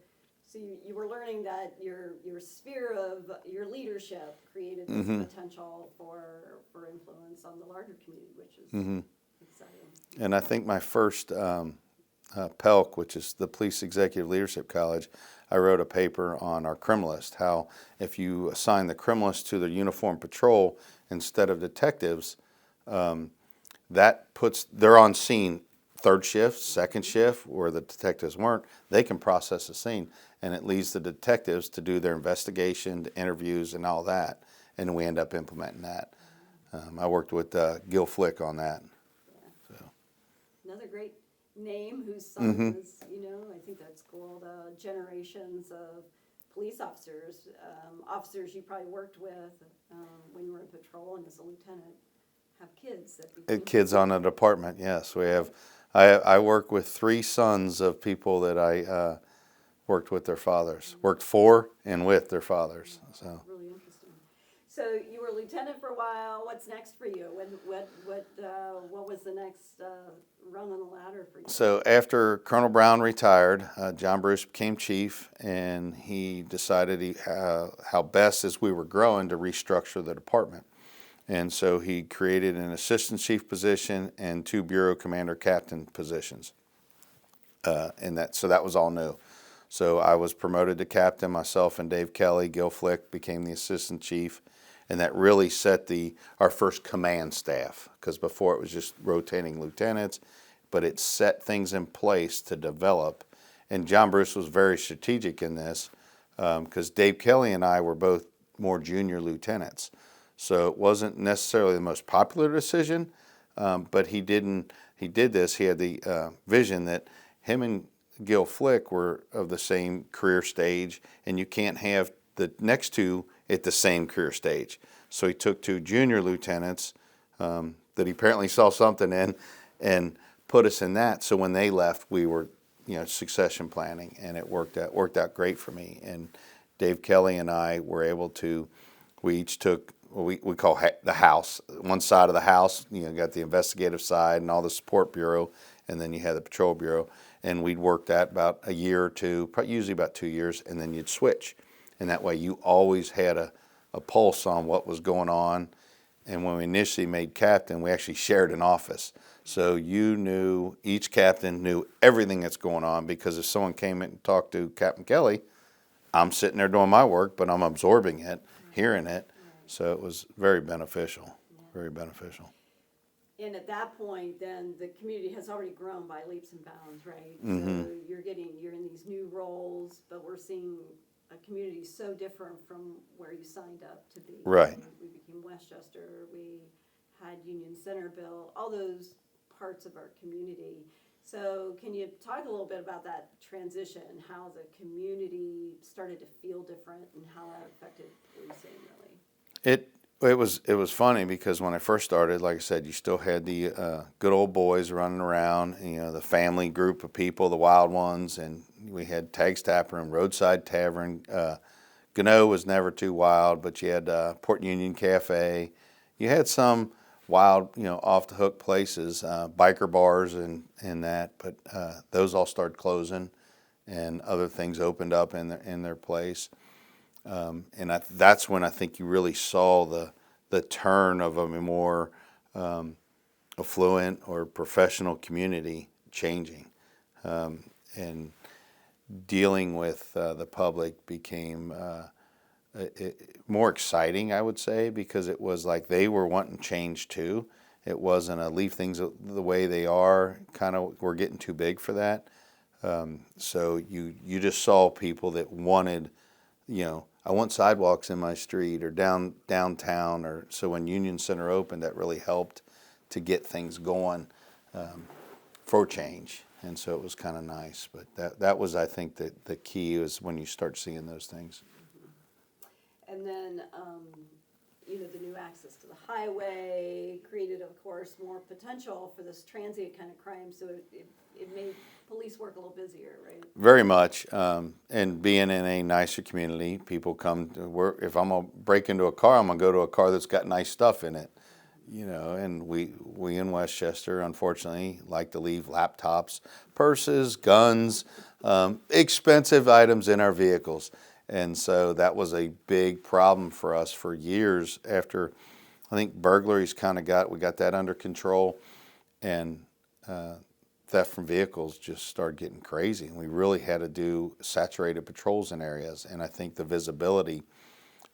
see you were learning that your sphere of your leadership created this potential for influence on the larger community, which is exciting. And I think my first PELC, which is the Police Executive Leadership College, I wrote a paper on our criminalist, how if you assign the criminalists to the uniform patrol instead of detectives, they're on scene third shift, second shift, where the detectives weren't. They can process the scene, and it leaves the detectives to do their investigation, the interviews, and all that. And we end up implementing that. I worked with Gil Flick on that. Yeah. So. Another great name whose son is, I think that's called generations of police officers, officers you probably worked with when you were in patrol and as a lieutenant, have kids that became kids on the department. Yes, we have. I work with 3 sons of people that I worked with their fathers, worked for and with their fathers. So really interesting. So you were lieutenant for a while. What's next for you? What was the next rung on the ladder for you? So after Colonel Brown retired, John Bruce became chief, and he decided how best, as we were growing, to restructure the department. And so he created an assistant chief position and 2 bureau commander captain positions. So that was all new. So I was promoted to captain, myself and Dave Kelly. Gil Flick became the assistant chief, and that really set our first command staff, because before it was just rotating lieutenants, but it set things in place to develop. And John Bruce was very strategic in this, because Dave Kelly and I were both more junior lieutenants. So it wasn't necessarily the most popular decision, but he did this. He had the vision that him and Gil Flick were of the same career stage, and you can't have the next two at the same career stage. So he took 2 junior lieutenants that he apparently saw something in, and put us in that. So when they left, we were, succession planning, and it worked out great for me. And Dave Kelly and I were able to. We each took what we call the house. One side of the house, got the investigative side and all the support bureau, and then you had the patrol bureau. And we'd work that about a year or two, usually about 2 years, and then you'd switch. And that way you always had a pulse on what was going on. And when we initially made captain, we actually shared an office. So each captain knew everything that's going on, because if someone came in and talked to Captain Kelly, I'm sitting there doing my work, but I'm absorbing it, hearing it. So it was very beneficial, very beneficial. And at that point, then the community has already grown by leaps and bounds, right? Mm-hmm. So you're in these new roles, but we're seeing a community so different from where you signed up to be. Right. We became Westchester, we had Union Centerville, all those parts of our community. So can you talk a little bit about that transition, how the community started to feel different and how that affected policing, really? It was funny, because when I first started, like I said, you still had the good old boys running around, the family group of people, the wild ones, and we had Tag's Tap Room, Roadside Tavern. Gano was never too wild, but you had Port Union Cafe. You had some wild, off the hook places, biker bars and that, but those all started closing, and other things opened up in their place. That's when I think you really saw the turn of a more affluent or professional community changing, and dealing with the public became more exciting, I would say, because it was like they were wanting change too. It wasn't a leave things the way they are, kind of we're getting too big for that. So you just saw people that wanted, I want sidewalks in my street or downtown, or so when Union Center opened, that really helped to get things going for change. And so it was kind of nice. But that was, I think, the key is when you start seeing those things. And then, the new access to the highway created, of course, more potential for this transient kind of crime. So it made police work a little busier, right? Very much. And being in a nicer community, people come to work. If I'm going to break into a car, I'm going to go to a car that's got nice stuff in it. And we in Westchester, unfortunately, like to leave laptops, purses, guns, expensive items in our vehicles. And so that was a big problem for us for years after, I think, burglaries we got that under control, and theft from vehicles just started getting crazy. And we really had to do saturated patrols in areas, and I think the visibility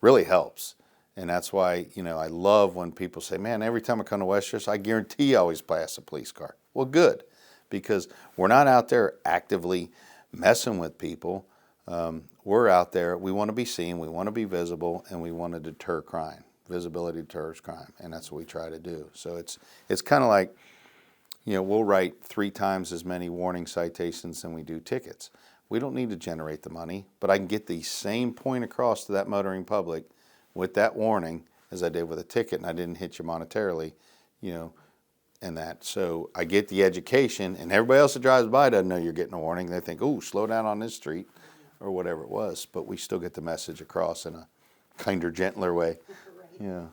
really helps. And that's why, I love when people say, man, every time I come to Westchester, I guarantee I always pass a police car. Well, good, because we're not out there actively messing with people. We're out there, we want to be seen, we want to be visible, and we want to deter crime. Visibility deters crime, and that's what we try to do. So it's kind of like, we'll write 3 times as many warning citations than we do tickets. We don't need to generate the money, but I can get the same point across to that motoring public with that warning as I did with a ticket, and I didn't hit you monetarily, and that. So I get the education, and everybody else that drives by doesn't know you're getting a warning. They think, oh, slow down on this street, or whatever it was. But we still get the message across in a kinder, gentler way. Right. Yeah.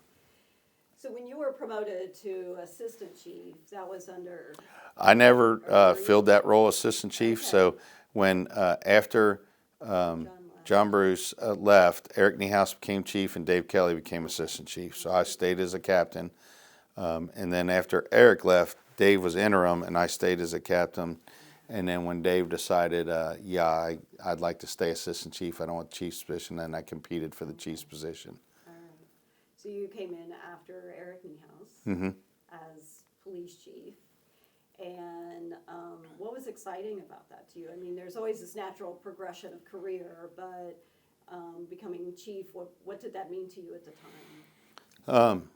So when you were promoted to assistant chief, that was under... I never filled that role, assistant chief. Okay. So when after John John Bruce left. Eric Niehaus became chief, and Dave Kelly became assistant chief. So I stayed as a captain. And then after Eric left, Dave was interim, and I stayed as a captain. And then when Dave decided, I'd like to stay assistant chief, I don't want the chief's position, then I competed for the chief's position. All right. So you came in after Eric Niehaus Mm-hmm. as police chief. And what was exciting about that to you? I mean, there's always this natural progression of career, but becoming chief, what did that mean to you at the time?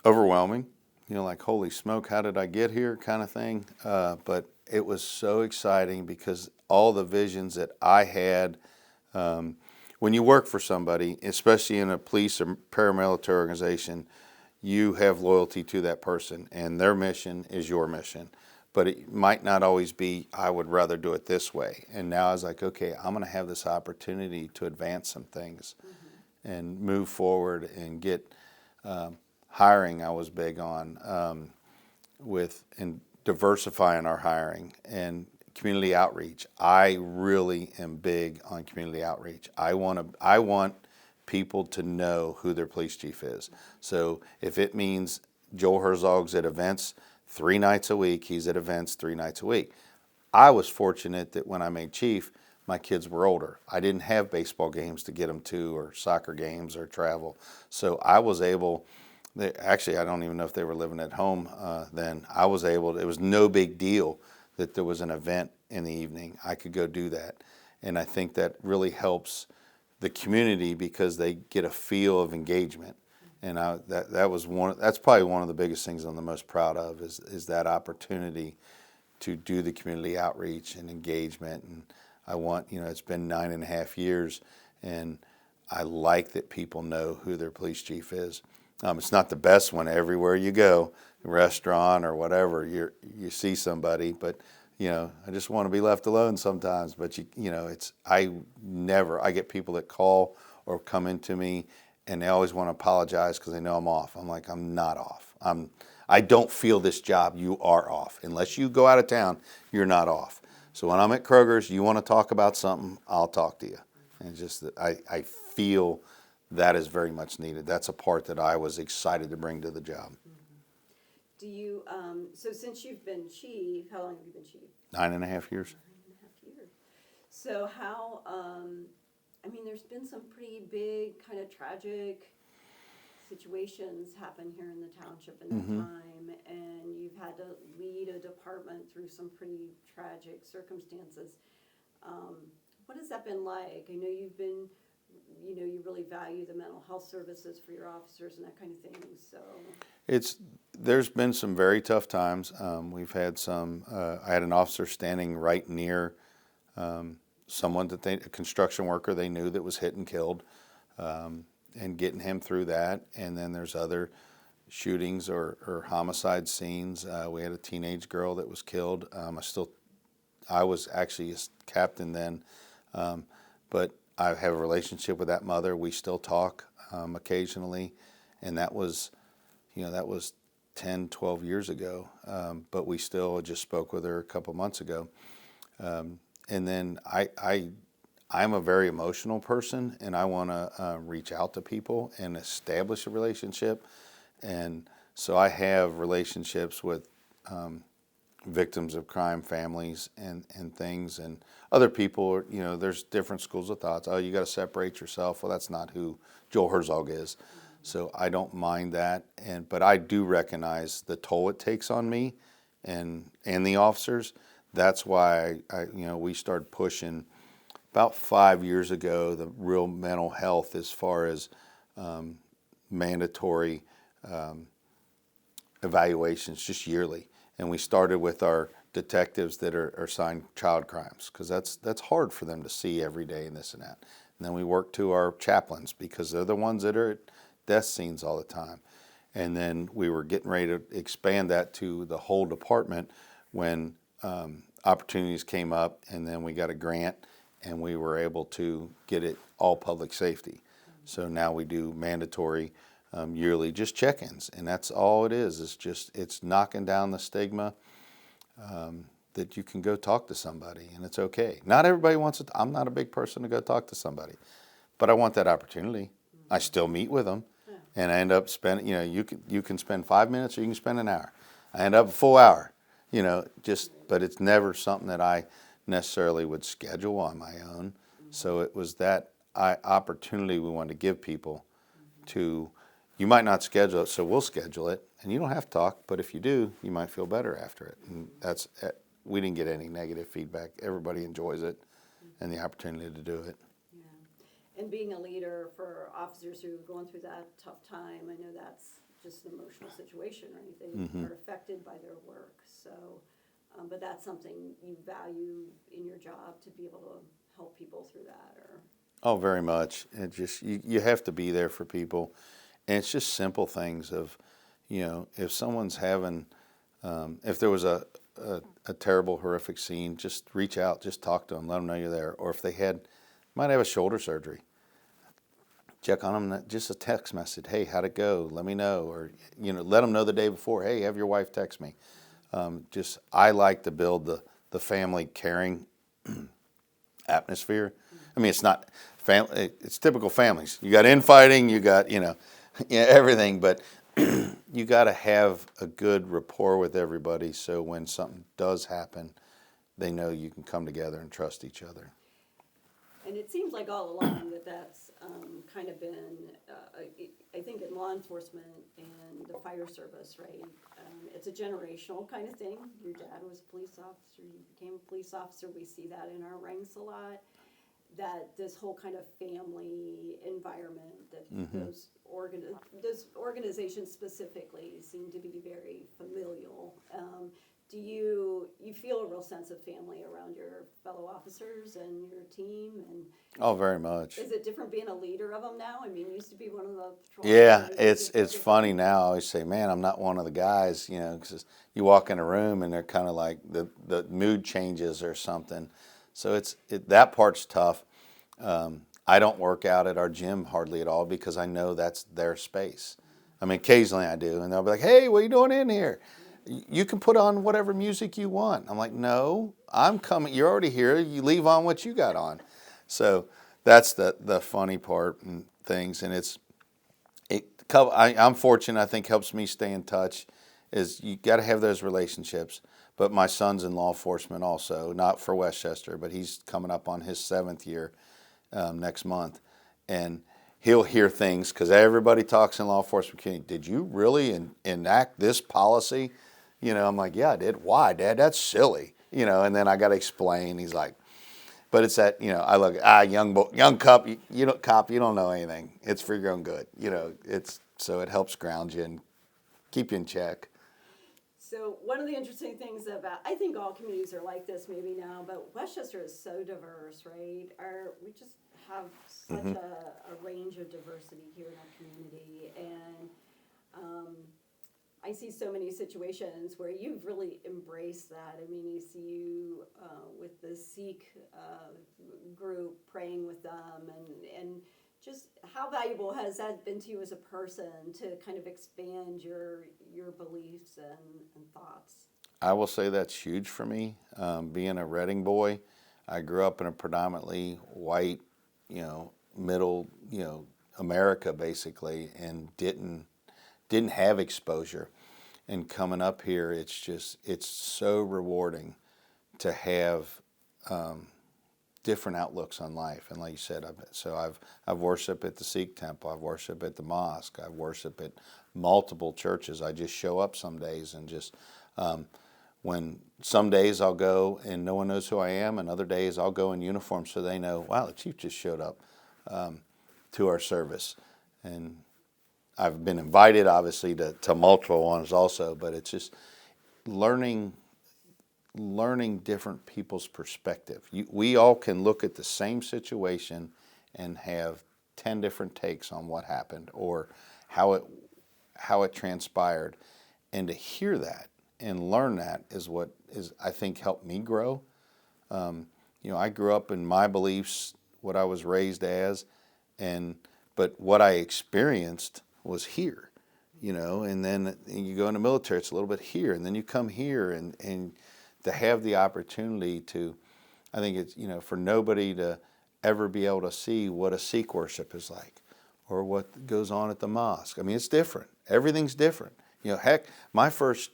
Overwhelming, like, holy smoke, how did I get here kind of thing. But it was so exciting because all the visions that I had, when you work for somebody, especially in a police or paramilitary organization, you have loyalty to that person, and their mission is your mission. But it might not always be, I would rather do it this way. And now I was like, okay, I'm going to have this opportunity to advance some things and move forward and get hiring. I was big on and diversifying our hiring and community outreach. I really am big on community outreach. I want people to know who their police chief is. So if it means Joel Herzog's at events 3 nights a week, he's at events 3 nights a week. I was fortunate that when I made chief, my kids were older. I didn't have baseball games to get them to, or soccer games, or travel. So I was able, actually I don't even know if they were living at home then. I was able, it was no big deal that there was an event in the evening. I could go do that. And I think that really helps the community because they get a feel of engagement. And that's probably one of the biggest things I'm the most proud of is that opportunity to do the community outreach and engagement. And I want, it's been 9.5 years, and I like that people know who their police chief is. It's not the best one everywhere you go, restaurant or whatever, you see somebody, but I just want to be left alone sometimes. But I get people that call or come into me, and they always want to apologize because they know I'm off. I'm like, I'm not off. I don't feel this job. You are off. Unless you go out of town, you're not off. So when I'm at Kroger's, you want to talk about something, I'll talk to you. And it's just that I feel that is very much needed. That's a part that I was excited to bring to the job. Do you, so since you've been chief, how long have you been chief? 9.5 years. 9.5 years. So how, there's been some pretty big kind of tragic situations happen here in the township in that time, and you've had to lead a department through some pretty tragic circumstances. What has that been like? I know you've been, you really value the mental health services for your officers and that kind of thing. So there's been some very tough times. We've had some. I had an officer standing right near someone a construction worker they knew that was hit and killed, and getting him through that. And then there's other shootings or homicide scenes. We had a teenage girl that was killed. I was actually a captain then, but I have a relationship with that mother. We still talk occasionally, and that was 10, 12 years ago. But we still just spoke with her a couple months ago. And then I'm a very emotional person, and I want to reach out to people and establish a relationship. And so I have relationships with victims of crime families and things, and other people. There's different schools of thoughts. Oh, you got to separate yourself. Well, that's not who Joel Herzog is. So I don't mind that, but I do recognize the toll it takes on me and the officers. That's why we started pushing about 5 years ago the real mental health as far as mandatory evaluations just yearly. And we started with our detectives that are assigned child crimes, because that's hard for them to see every day and this and that. And then we worked to our chaplains, because they're the ones that are at death scenes all the time. And then we were getting ready to expand that to the whole department when opportunities came up, and then we got a grant and we were able to get it all public safety. So now we do mandatory yearly just check-ins, and that's all it is. It's knocking down the stigma. that you can go talk to somebody, and it's okay. Not everybody wants it. I'm not a big person to go talk to somebody, but I want that opportunity. I still meet with them, and I end up spending. You can spend 5 minutes or you can spend an hour. I end up a full hour. But it's never something that I necessarily would schedule on my own. So it was that opportunity we wanted to give people to. You might not schedule it, so we'll schedule it, and you don't have to talk. But if you do, you might feel better after it. And we didn't get any negative feedback. Everybody enjoys it, and the opportunity to do it. Yeah, and being a leader for officers who are going through that tough time, I know that's just an emotional situation, right? They are affected by their work. So, but that's something you value in your job, to be able to help people through that, or. Oh, very much. It just you have to be there for people. And it's just simple things of, if someone's having, if there was a terrible, horrific scene, just reach out, just talk to them, let them know you're there. Or if they might have a shoulder surgery, check on them, just a text message, hey, how'd it go? Let me know. Or, let them know the day before, hey, have your wife text me. I like to build the family caring atmosphere. I mean, it's not family, it's typical families. You got infighting, you got, everything, but you got to have a good rapport with everybody, so when something does happen, they know you can come together and trust each other. And it seems like all along that's kind of been, I think, in law enforcement and the fire service, right? It's a generational kind of thing. Your dad was a police officer, you became a police officer. We see that in our ranks a lot. That this whole kind of family environment, that those organizations specifically seem to be very familial. Do you feel a real sense of family around your fellow officers and your team? And oh, very much. Is it different being a leader of them now? I mean, you used to be one of the patrol. Yeah, it's funny now. I always say, man, I'm not one of the guys, because you walk in a room and they're kind of like the mood changes or something. So that part's tough. I don't work out at our gym hardly at all because I know that's their space. I mean, occasionally I do, and they'll be like, hey, what are you doing in here? You can put on whatever music you want. I'm like, no, I'm coming. You're already here. You leave on what you got on. So that's the funny part and things. And I'm fortunate, I think helps me stay in touch, is you got to have those relationships. But my son's in law enforcement also, not for Westchester, but he's coming up on his 7th year next month. And he'll hear things, because everybody talks in law enforcement community. Did you really enact this policy? I'm like, yeah, I did. Why, Dad? That's silly. And then I got to explain. He's like, but it's that, I look, young cop, you don't know anything. It's for your own good. So it helps ground you and keep you in check. So one of the interesting things about, I think all communities are like this maybe now, but Westchester is so diverse, right? We just have such a range of diversity here in our community, and I see so many situations where you've really embraced that. I mean, I see you with the Sikh group, praying with them, and just how valuable has that been to you as a person to kind of expand your beliefs and thoughts? I will say that's huge for me. Being a Reading boy, I grew up in a predominantly white, middle, America basically, and didn't have exposure. And coming up here, it's so rewarding to have different outlooks on life. And like you said, I've worshiped at the Sikh temple, I've worshiped at the mosque, I've worshiped at multiple churches. I just show up some days and just when some days I'll go and no one knows who I am, and other days I'll go in uniform so they know, wow, the chief just showed up to our service. And I've been invited, obviously, to multiple ones also, but it's just learning different people's perspective. We all can look at the same situation and have 10 different takes on what happened or how it transpired. And to hear that and learn that is what is, I think, helped me grow. I grew up in my beliefs, what I was raised as, but what I experienced was here, and then you go in the military, it's a little bit here, and then you come here, and to have the opportunity to, I think it's, for nobody to ever be able to see what a Sikh worship is like or what goes on at the mosque. I mean, it's different. Everything's different. Heck, my first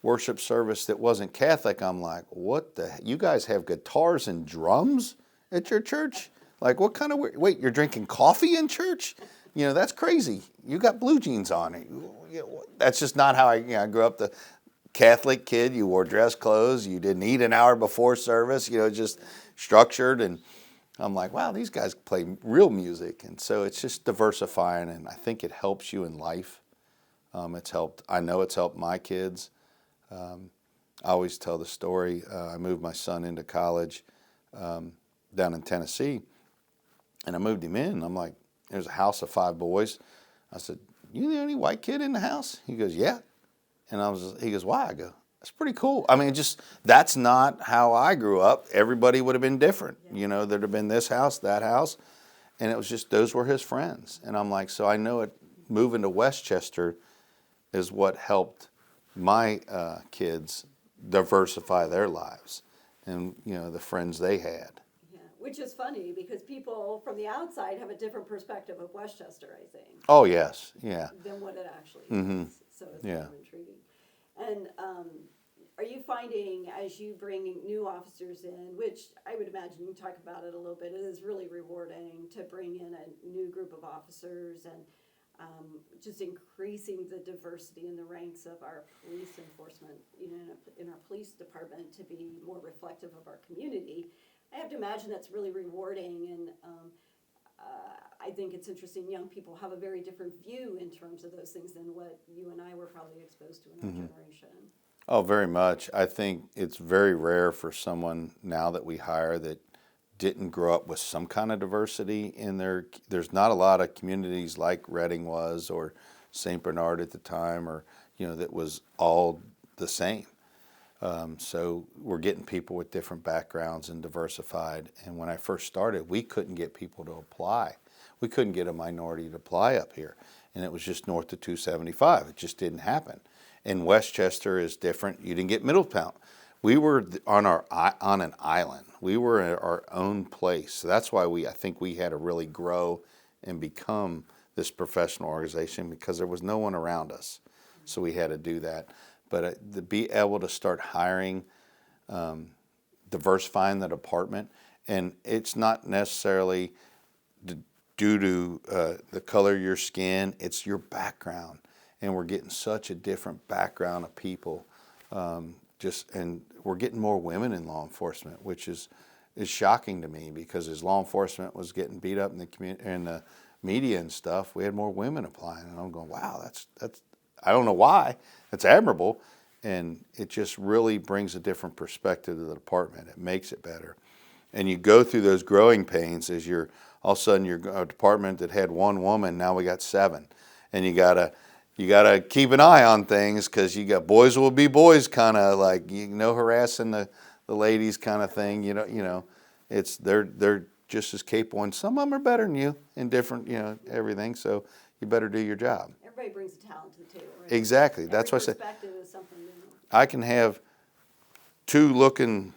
worship service that wasn't Catholic, I'm like, what the, you guys have guitars and drums at your church? Like, what kind of, wait, you're drinking coffee in church? That's crazy. You got blue jeans on. That's just not how I grew up. The Catholic kid, you wore dress clothes. You didn't eat an hour before service, just structured. And I'm like, wow, these guys play real music. And so it's just diversifying. And I think it helps you in life. I know it's helped my kids. I always tell the story. I moved my son into college down in Tennessee. And I moved him in. And I'm like, there's a house of 5 boys. I said, you the only white kid in the house? He goes, yeah. And he goes, why? I go, that's pretty cool. I mean, that's not how I grew up. Everybody would have been different. There'd have been this house, that house. And it was just, those were his friends. And I'm like, so I know moving to Westchester is what helped my kids diversify their lives and, the friends they had. Which is funny because people from the outside have a different perspective of Westchester, I think. Oh, yes. Yeah. Than what it actually is. So it's kind of intriguing. And are you finding as you bring new officers in, which I would imagine you talk about it a little bit, it is really rewarding to bring in a new group of officers and just increasing the diversity in the ranks of our police enforcement, in our police department to be more reflective of our community. I have to imagine that's really rewarding, and I think it's interesting. Young people have a very different view in terms of those things than what you and I were probably exposed to in our generation. Oh, very much. I think it's very rare for someone now that we hire that didn't grow up with some kind of diversity in there's not a lot of communities like Reading was or St. Bernard at the time, or, that was all the same. So we're getting people with different backgrounds and diversified. And when I first started, we couldn't get people to apply. We couldn't get a minority to apply up here. And it was just north of 275. It just didn't happen. And Westchester is different. You didn't get Middletown. We were on an island. We were in our own place. So that's why I think we had to really grow and become this professional organization, because there was no one around us. So we had to do that. But to be able to start hiring, diversifying the department, and it's not necessarily due to the color of your skin, it's your background. And we're getting such a different background of people. And we're getting more women in law enforcement, which is shocking to me, because as law enforcement was getting beat up in the community and the media and stuff, we had more women applying. And I'm going, wow, that's I don't know why. It's admirable, and it just really brings a different perspective to the department. It makes it better. And you go through those growing pains as all of a sudden you're a department that had 1 woman, now we got 7. And you gotta keep an eye on things, because you got boys will be boys, kind of like, harassing the ladies kind of thing. It's they're just as capable, and some of them are better than you in different, everything. So you better do your job. Everybody brings a talent to the table, right? Exactly. That's why I said perspective is something new. I can have 2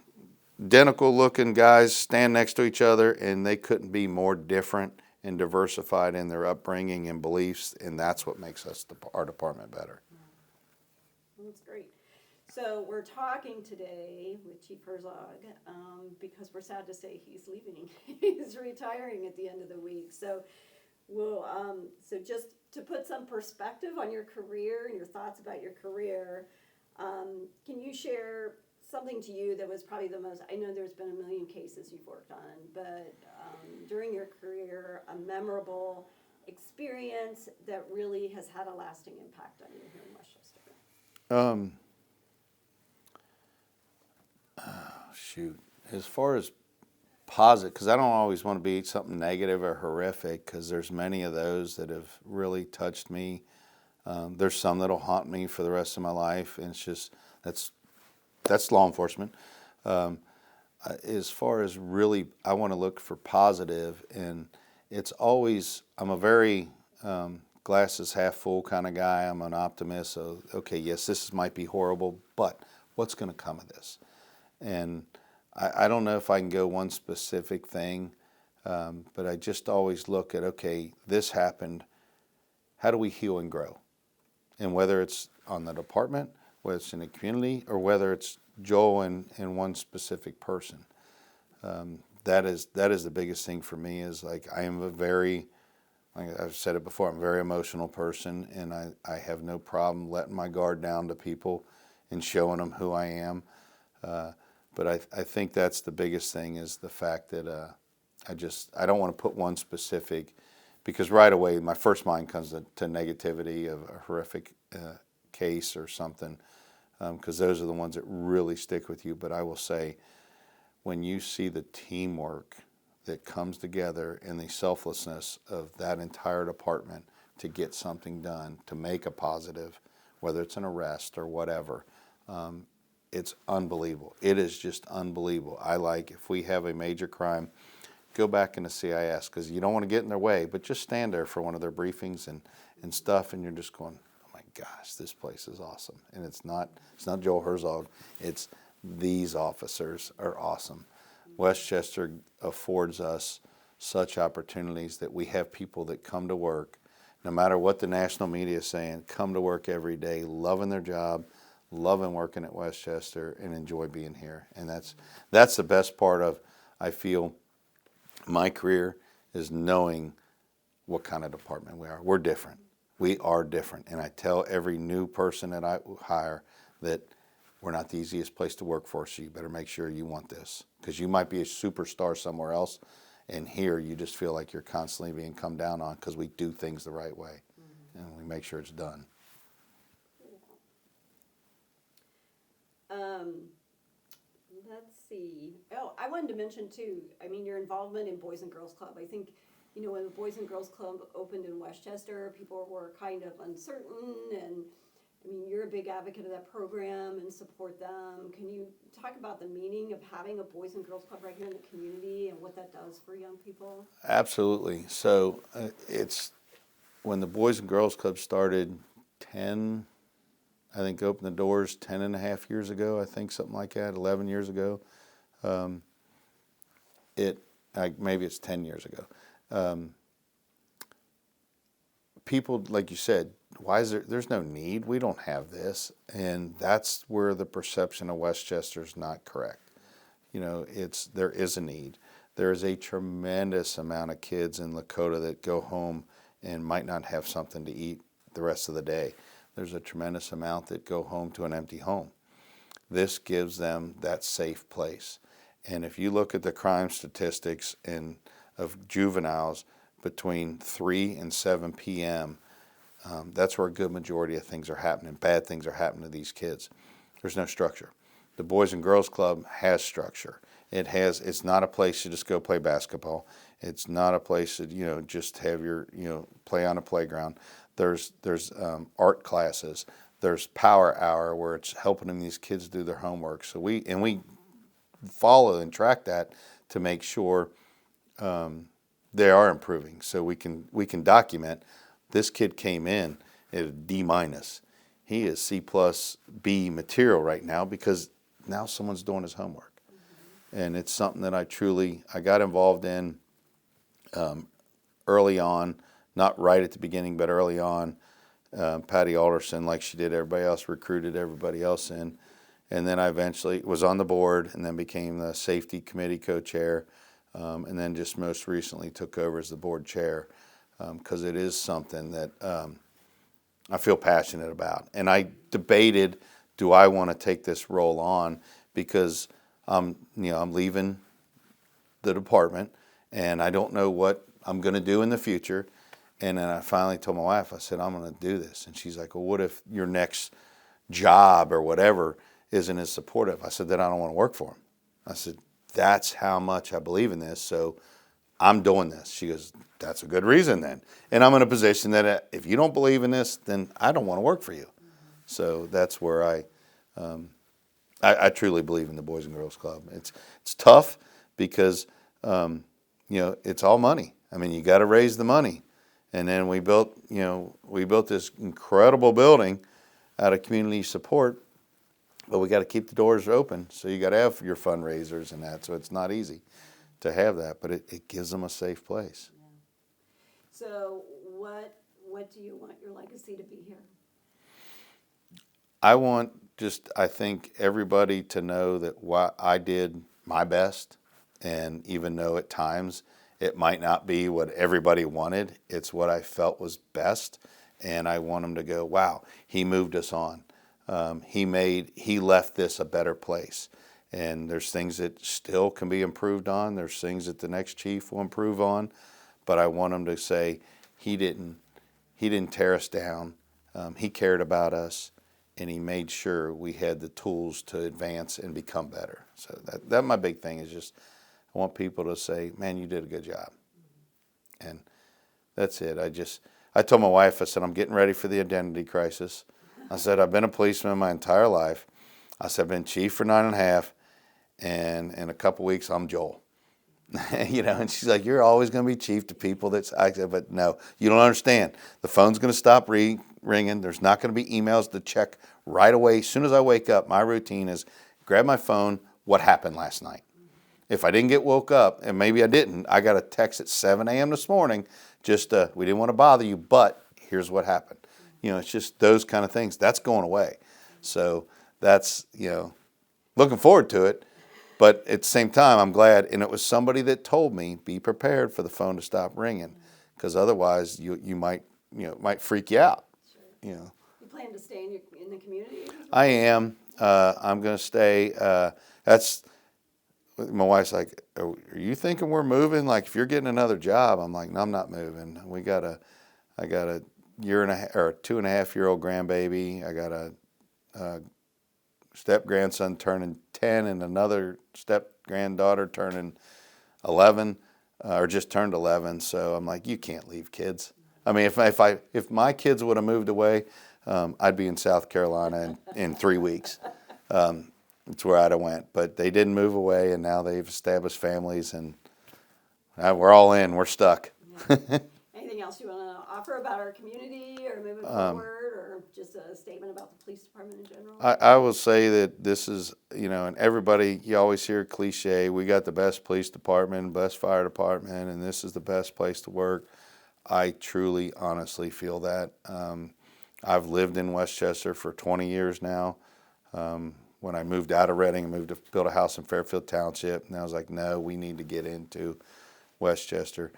identical looking guys stand next to each other, and they couldn't be more different and diversified in their upbringing and beliefs, and that's what makes our department better. That's great. So we're talking today with Chief Herzog because we're sad to say he's leaving. He's retiring at the end of the week. So so just to put some perspective on your career and your thoughts about your career, can you share something to you that was probably the most, I know there's been a million cases you've worked on, but during your career, a memorable experience that really has had a lasting impact on you here in Westchester? Shoot. As far as positive, because I don't always want to be something negative or horrific, because there's many of those that have really touched me. There's some that'll haunt me for the rest of my life, and it's just, that's law enforcement. As far as really, I want to look for positive, and it's always, I'm a very glasses half full kind of guy. I'm an optimist. So, okay, yes, this might be horrible, but what's going to come of this? And I don't know if I can go one specific thing, but I just always look at, okay, this happened. How do we heal and grow? And whether it's on the department, whether it's in the community, or whether it's Joel and one specific person, that is the biggest thing for me. Is like I am like I've said it before, I'm a very emotional person, and I have no problem letting my guard down to people and showing them who I am. But I think that's the biggest thing, is the fact that I don't want to put one specific, because right away my first mind comes to negativity of a horrific case or something, because those are the ones that really stick with you. But I will say, when you see the teamwork that comes together and the selflessness of that entire department to get something done, to make a positive, whether it's an arrest or whatever, it's unbelievable. It is just unbelievable. If we have a major crime, go back into CIS, because you don't want to get in their way, but just stand there for one of their briefings and stuff, and you're just going, oh my gosh, this place is awesome. And it's not Joel Herzog, it's these officers are awesome. Westchester affords us such opportunities that we have people that come to work, no matter what the national media is saying, come to work every day, loving their job, loving working at Westchester, and enjoy being here. And that's the best part of, I feel, my career, is knowing what kind of department we are. We're different. We are different. And I tell every new person that I hire that we're not the easiest place to work for, so you better make sure you want this. Because you might be a superstar somewhere else, and here you just feel like you're constantly being come down on, because we do things the right way. Mm-hmm. And we make sure it's done. Let's see. Oh, I wanted to mention too, I mean, your involvement in Boys and Girls Club. I think, when the Boys and Girls Club opened in Westchester, people were kind of uncertain, and I mean, you're a big advocate of that program and support them. Can you talk about the meaning of having a Boys and Girls Club right here in the community and what that does for young people? Absolutely. So it's when the Boys and Girls Club started opened the doors 10 and a half years ago, I think, something like that, 11 years ago. Maybe it's 10 years ago. People, like you said, why is there's no need, we don't have this. And that's where the perception of Westchester is not correct. There is a need. There is a tremendous amount of kids in Lakota that go home and might not have something to eat the rest of the day. There's a tremendous amount that go home to an empty home. This gives them that safe place. And if you look at the crime statistics of juveniles between 3 and 7 p.m., that's where a good majority of things are happening. Bad things are happening to these kids. There's no structure. The Boys and Girls Club has structure. It's not a place to just go play basketball. It's not a place to, just have your, play on a playground. There's art classes. There's power hour where it's helping these kids do their homework. So we follow and track that to make sure they are improving. So we can document, this kid came in at a D-. He is C+B material right now, because now someone's doing his homework. Mm-hmm. And it's something that I got involved in early on, not right at the beginning, but early on. Patty Alderson, like she did everybody else, recruited everybody else in. And then I eventually was on the board, and then became the safety committee co-chair, and then just most recently took over as the board chair, because it is something that I feel passionate about. And I debated, do I want to take this role on, because I'm leaving the department, and I don't know what I'm going to do in the future. And then I finally told my wife, I said, I'm going to do this. And she's like, well, what if your next job or whatever isn't as supportive? I said, then I don't want to work for him. I said, that's how much I believe in this, so I'm doing this. She goes, that's a good reason then. And I'm in a position that if you don't believe in this, then I don't want to work for you. Mm-hmm. So that's where I truly believe in the Boys and Girls Club. It's tough because, it's all money. I mean, you got to raise the money. And then we built this incredible building out of community support. But we got to keep the doors open, so you got to have your fundraisers and that. So it's not easy to have that, but it gives them a safe place. Yeah. So what do you want your legacy to be here? I want I think everybody to know that I did my best, and even though at times it might not be what everybody wanted, it's what I felt was best, and I want them to go, wow, he moved us on. He left this a better place. And there's things that still can be improved on. There's things that the next chief will improve on, but I want them to say he didn't tear us down. He cared about us, and he made sure we had the tools to advance and become better. So that my big thing is just I want people to say, man, you did a good job. And that's it. I told my wife, I said, I'm getting ready for the identity crisis. I said, I've been a policeman my entire life. I said, I've been chief for 9.5, and in a couple weeks, I'm Joel. And she's like, you're always going to be chief to people I said, but no, you don't understand. The phone's going to stop ringing. There's not going to be emails to check right away. As soon as I wake up, my routine is grab my phone, what happened last night? If I didn't get woke up, and maybe I didn't, I got a text at 7 a.m. this morning, just we didn't want to bother you, but here's what happened. It's just those kind of things. That's going away. So that's, looking forward to it. But at the same time, I'm glad, and it was somebody that told me, be prepared for the phone to stop ringing, because otherwise you might, it might freak you out. Sure. You plan to stay in the community? I am. I'm going to stay. That's my wife's like, are you thinking we're moving? Like, if you're getting another job, I'm like, no, I'm not moving. I got a 2.5-year-old grandbaby. I got a step grandson turning 10 and another step granddaughter turning 11, or just turned 11. So I'm like, you can't leave kids. I mean, if my kids would have moved away, I'd be in South Carolina in 3 weeks. That's where I'd have went. But they didn't move away, and now they've established families, and we're all in. We're stuck. Yeah. Anything else you want to offer about our community or moving forward, or just a statement about the police department in general? I will say that this is, and everybody, you always hear cliche, we got the best police department, best fire department, and this is the best place to work. I truly, honestly feel that. I've lived in Westchester for 20 years now. When I moved out of Reading, I built a house in Fairfield Township, and I was like, no, we need to get into Westchester.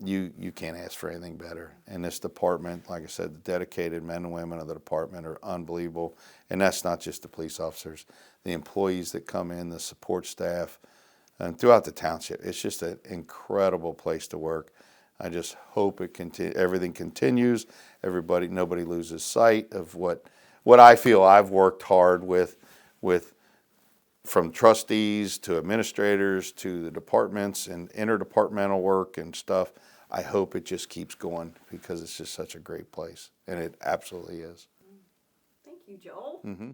You can't ask for anything better. And this department, like I said, the dedicated men and women of the department are unbelievable. And that's not just the police officers, the employees that come in, the support staff, and throughout the township. It's just an incredible place to work. I just hope everything continues. Nobody loses sight of what I feel I've worked hard with from trustees to administrators to the departments and interdepartmental work and stuff. I hope it just keeps going, because it's just such a great place, and it absolutely is. Thank you, Joel. Mm-hmm.